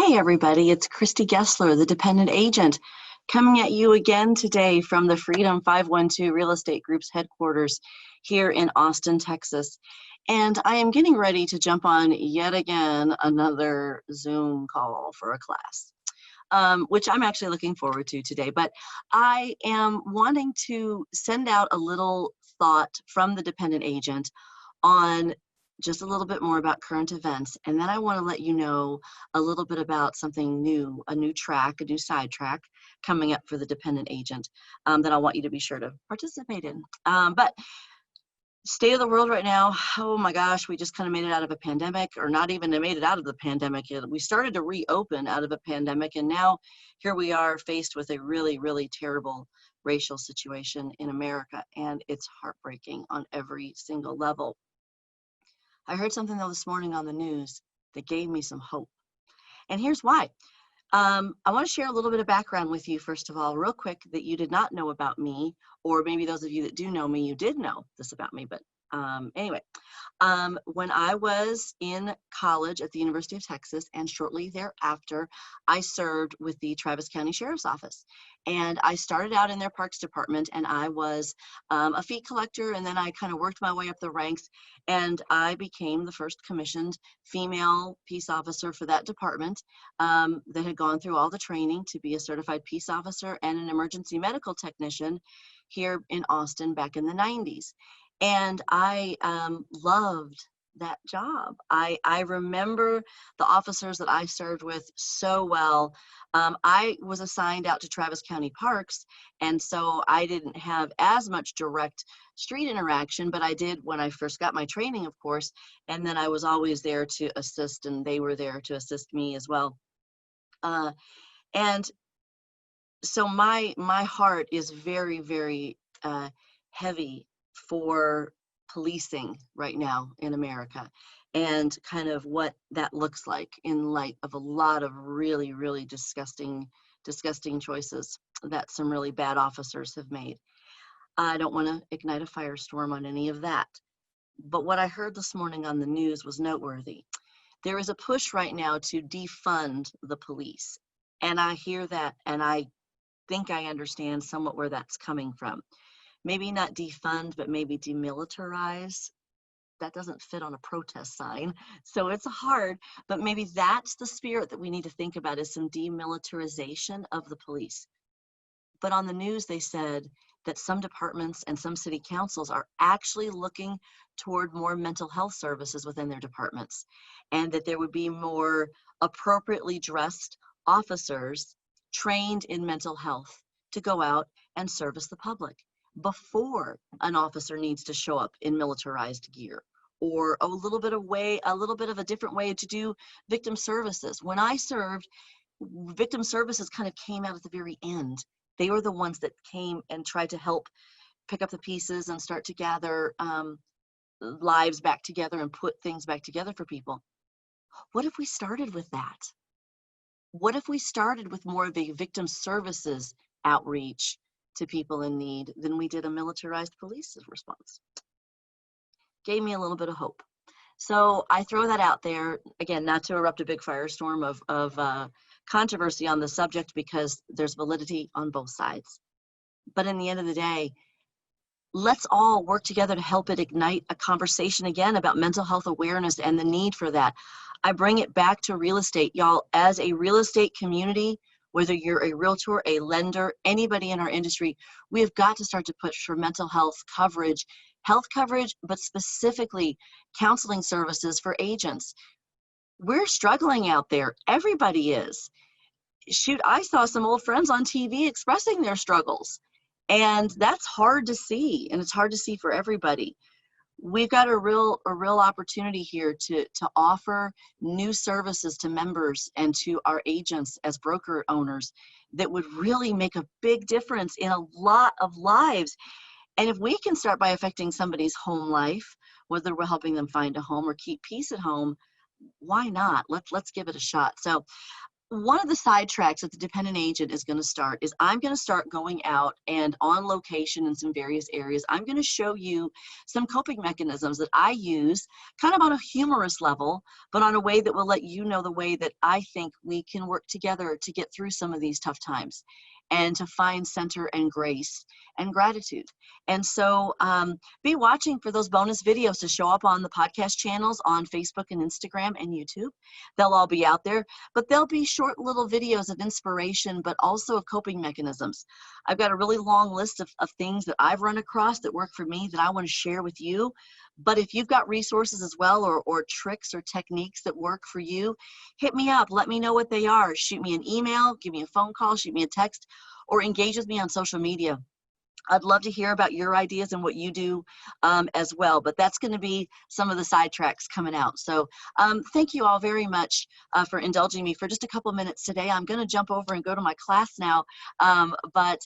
Hi, everybody. It's Christy Gessler, the dependent agent, coming at you again today from the Freedom 512 Real Estate Group's headquarters here in Austin, Texas. And I am getting ready to jump on yet again another Zoom call for a class, which I'm actually looking forward to today. But I am wanting to send out a little thought from the dependent agent on just a little bit more about current events. And then I want to let you know a little bit about something new, a new side track coming up for the dependent agent that I want you to be sure to participate in. But state of the world right now, oh my gosh, we just kind of made it out of a pandemic, or not even made it out of the pandemic. We started to reopen out of a pandemic, and now here we are faced with a really, really terrible racial situation in America, and it's heartbreaking on every single level. I heard something though this morning on the news that gave me some hope. And here's why. I want to share a little bit of background with you, first of all, real quick, that you did not know about me, or maybe those of you that do know me, you did know this about me. But anyway, when I was in college at the University of Texas, and shortly thereafter, I served with the Travis County Sheriff's Office. And I started out in their Parks Department, and I was a fee collector, and then I kind of worked my way up the ranks, and I became the first commissioned female peace officer for that department that had gone through all the training to be a certified peace officer and an emergency medical technician here in Austin back in the 90s. And I loved that job. I remember the officers that I served with so well. I was assigned out to Travis County Parks, and so I didn't have as much direct street interaction, but I did when I first got my training, of course, and then I was always there to assist, and they were there to assist me as well. And so my heart is very, very heavy for policing right now in America, and kind of what that looks like in light of a lot of really, really disgusting choices that some really bad officers have made. I don't want to ignite a firestorm on any of that, but what I heard this morning on the news was noteworthy. There is a push right now to defund the police, and I hear that, and I think I understand somewhat where that's coming from. Maybe not defund, but maybe demilitarize. That doesn't fit on a protest sign, so it's hard, but maybe that's the spirit that we need to think about, is some demilitarization of the police. But on the news, they said that some departments and some city councils are actually looking toward more mental health services within their departments, and that there would be more appropriately dressed officers trained in mental health to go out and service the public before an officer needs to show up in militarized gear, or a little bit of a different way to do victim services. When I served, victim services kind of came out at the very end. They were the ones that came and tried to help pick up the pieces and start to gather lives back together and put things back together for people. What if we started with that? What if we started with more of a victim services outreach to people in need than we did a militarized police response? Gave me a little bit of hope. So I throw that out there, again, not to erupt a big firestorm of controversy on the subject, because there's validity on both sides. But in the end of the day, let's all work together to help it ignite a conversation again about mental health awareness and the need for that. I bring it back to real estate, y'all. As a real estate community, whether you're a realtor, a lender, anybody in our industry, we have got to start to push for mental health coverage, but specifically counseling services for agents. We're struggling out there. Everybody is. Shoot, I saw some old friends on TV expressing their struggles, and that's hard to see, and it's hard to see for everybody. We've got a real opportunity here to offer new services to members and to our agents as broker owners that would really make a big difference in a lot of lives. And if we can start by affecting somebody's home life, whether we're helping them find a home or keep peace at home, why not? Let's give it a shot. So one of the sidetracks that the dependent agent is going to start is I'm going to start going out and on location in some various areas. I'm going to show you some coping mechanisms that I use kind of on a humorous level, but on a way that will let you know the way that I think we can work together to get through some of these tough times and to find center and grace and gratitude. And so be watching for those bonus videos to show up on the podcast channels on Facebook and Instagram and YouTube. They'll all be out there, but they'll be short little videos of inspiration, but also of coping mechanisms. I've got a really long list of things that I've run across that work for me that I want to share with you. But if you've got resources as well, or tricks or techniques that work for you, hit me up. Let me know what they are. Shoot me an email, give me a phone call, shoot me a text, or engage with me on social media. I'd love to hear about your ideas and what you do as well. But that's going to be some of the sidetracks coming out. So thank you all very much for indulging me for just a couple minutes today. I'm going to jump over and go to my class now. But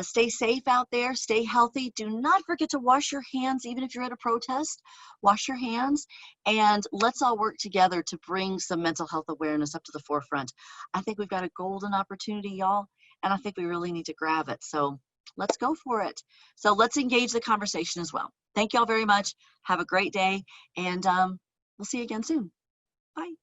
stay safe out there. Stay healthy. Do not forget to wash your hands, even if you're at a protest. Wash your hands, and let's all work together to bring some mental health awareness up to the forefront. I think we've got a golden opportunity, y'all, and I think we really need to grab it. So let's go for it. So let's engage the conversation as well. Thank you all very much. Have a great day, and we'll see you again soon. Bye.